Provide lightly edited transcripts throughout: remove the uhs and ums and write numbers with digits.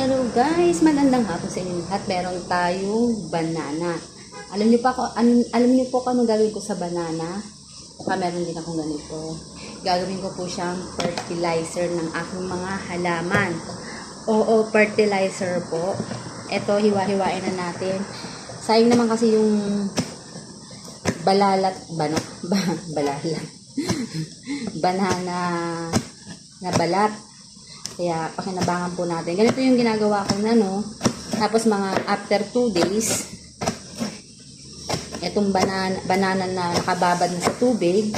Hello guys, magandang hapon sa inyo lahat. Meron tayong banana. Alam niyo po kung ano gagawin ko sa banana? Meron din akong ganito. Gagawin ko po siyang fertilizer ng aking mga halaman. Oo, fertilizer po. Ito, hiwa-hiwain na natin. Sayang naman kasi yung balalat, balalat. Banana na balat. Kaya pakinabangan po natin. Ganito yung ginagawa ko na, no. Tapos mga after 2 days, itong banana na nakababad na sa tubig,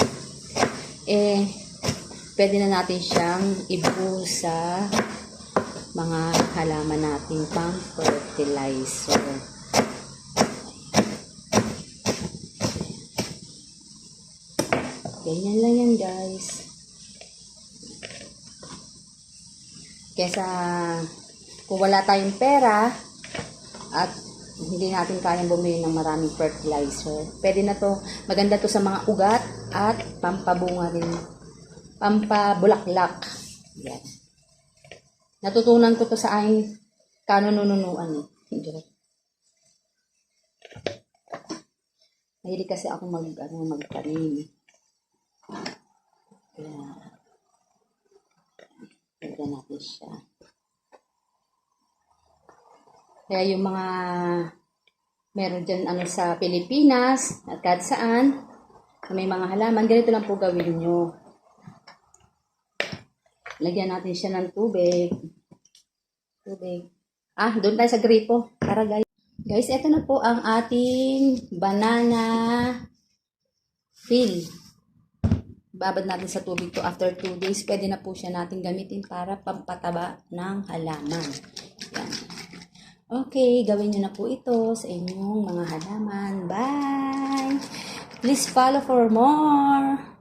pwede na natin siyang ibuhos sa mga halaman natin pang fertilizer. Ganyan lang yan, guys. Kesa kung wala tayong pera at hindi natin kayang bumili ng maraming fertilizer, pwede na to, maganda to sa mga ugat at pampabunga rin, pampabulaklak. Yan. Natutunan ko to sa aking kanununuan. Mahilig kasi ako magtanim. Kaya lagyan natin siya. Kaya yung mga meron dyan sa Pilipinas at kahit saan may mga halaman, ganito lang po gawin nyo. Lagyan natin siya ng tubig. Doon tayo sa gripo. Tara guys. Guys, ito na po ang ating banana peel. Babad natin sa tubig to after 2 days. Pwede na po siya natin gamitin para pampataba ng halaman. Yan. Okay, gawin nyo na po ito sa inyong mga halaman. Bye! Please follow for more!